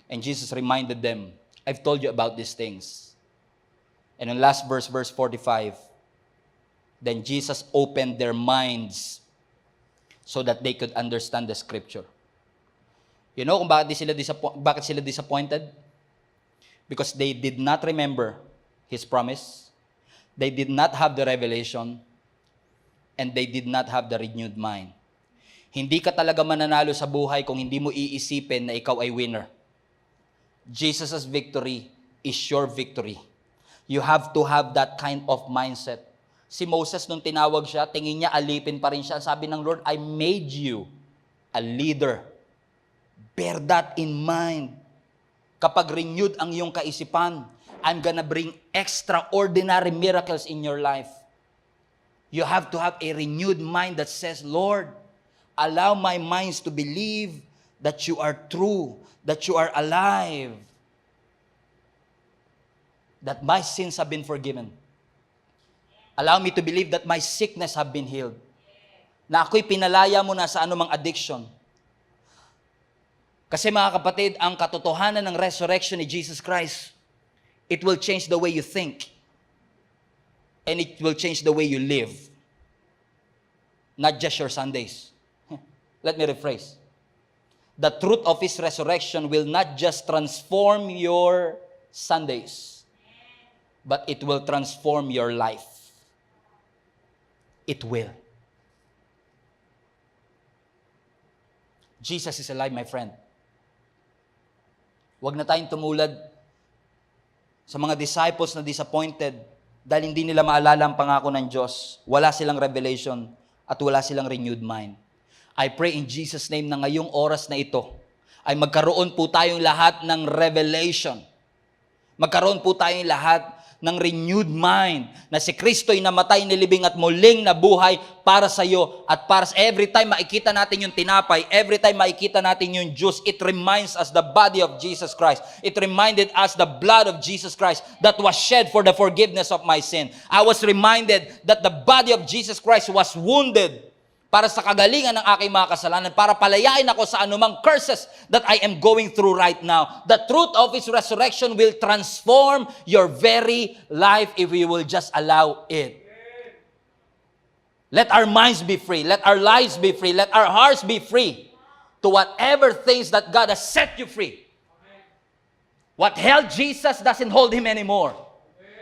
And Jesus reminded them, I've told you about these things. And in last verse 45, then Jesus opened their minds so that they could understand the scripture. You know kung bakit sila disappointed? Because they did not remember His promise. They did not have the revelation. And they did not have the renewed mind. Hindi ka talaga mananalo sa buhay kung hindi mo iisipin na ikaw ay winner. Jesus' victory is your victory. You have to have that kind of mindset. Si Moses, nung tinawag siya, tingin niya, alipin pa rin siya. Sabi ng Lord, I made you a leader. Bear that in mind. Kapag renewed ang iyong kaisipan, I'm gonna bring extraordinary miracles in your life. You have to have a renewed mind that says, Lord, allow my minds to believe that you are true, that you are alive. that my sins have been forgiven. Allow me to believe that my sickness have been healed. Na ako'y pinalaya mo na sa anumang addiction. Kasi mga kapatid, ang katotohanan ng resurrection ni Jesus Christ, it will change the way you think. And it will change the way you live. Not just your Sundays. Let me rephrase. The truth of His resurrection will not just transform your Sundays, but it will transform your life. It will. Jesus is alive, my friend. Huwag na tayong tumulad sa mga disciples na disappointed dahil hindi nila maalala ang pangako ng Diyos. Wala silang revelation at wala silang renewed mind. I pray in Jesus' name na ngayong oras na ito ay magkaroon po tayong lahat ng revelation. Magkaroon po tayong lahat ng renewed mind na si Kristo'y namatay, nilibing at muling nabuhay para sa iyo at para sa every time makikita natin yung tinapay, every time makikita natin yung juice, it reminds us the body of Jesus Christ. It reminded us the blood of Jesus Christ that was shed for the forgiveness of my sin. I was reminded that the body of Jesus Christ was wounded para sa kagalingan ng aking mga kasalanan, para palayain ako sa anumang curses that I am going through right now. The truth of His resurrection will transform your very life if we will just allow it. Let our minds be free. Let our lives be free. Let our hearts be free to whatever things that God has set you free. What held Jesus doesn't hold Him anymore.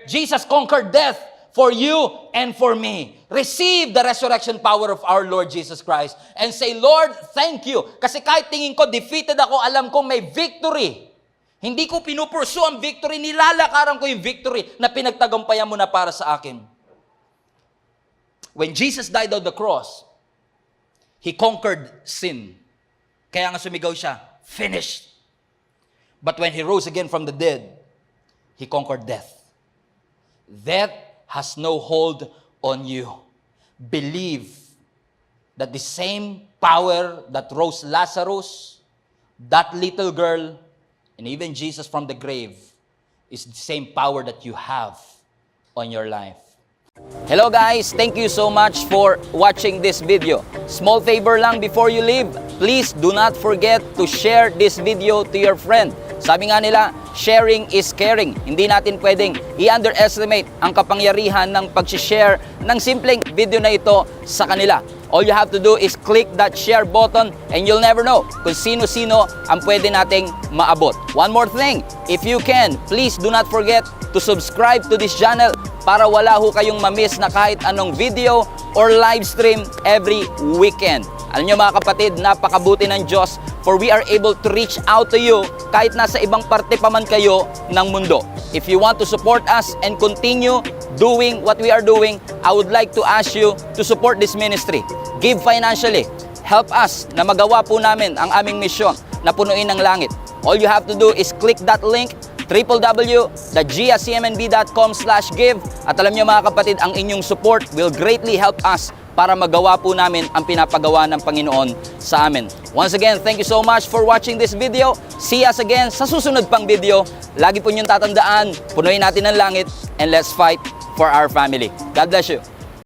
Jesus conquered death for you and for me. Receive the resurrection power of our Lord Jesus Christ and say, Lord, thank you. Kasi kahit tingin ko defeated ako, alam kong may victory. Hindi ko pinupursu ang victory, nilalakaran ko yung victory na pinagtagumpayan mo na para sa akin. When Jesus died on the cross, He conquered sin. Kaya nga sumigaw siya, finished. But when He rose again from the dead, He conquered death. Death has no hold on you. Believe that the same power that rose Lazarus, that little girl, and even Jesus from the grave is the same power that you have on your life. Hello guys, thank you so much for watching this video. Small favor lang before you leave, please do not forget to share this video to your friend. Sabi nga nila, sharing is caring. Hindi natin pwedeng i-underestimate ang kapangyarihan ng pag-share ng simpleng video na ito sa kanila. All you have to do is click that share button and you'll never know kung sino-sino ang pwede nating maabot. One more thing, if you can, please do not forget to subscribe to this channel para wala ho kayong mamiss na kahit anong video or live stream every weekend. Alam nyo mga kapatid, napakabuti ng Diyos for we are able to reach out to you kahit nasa ibang parte pa man kayo ng mundo. If you want to support us and continue doing what we are doing, I would like to ask you to support this ministry. Give financially. Help us na magawa po namin ang aming misyon na punuin ng langit. All you have to do is click that link, www.giacmnb.com/give. At alam nyo mga kapatid, ang inyong support will greatly help us para magawa po namin ang pinapagawa ng Panginoon sa amin. Once again, thank you so much for watching this video. See us again sa susunod pang video. Lagi po niyong tatandaan, punuin natin ang langit and let's fight for our family. God bless you.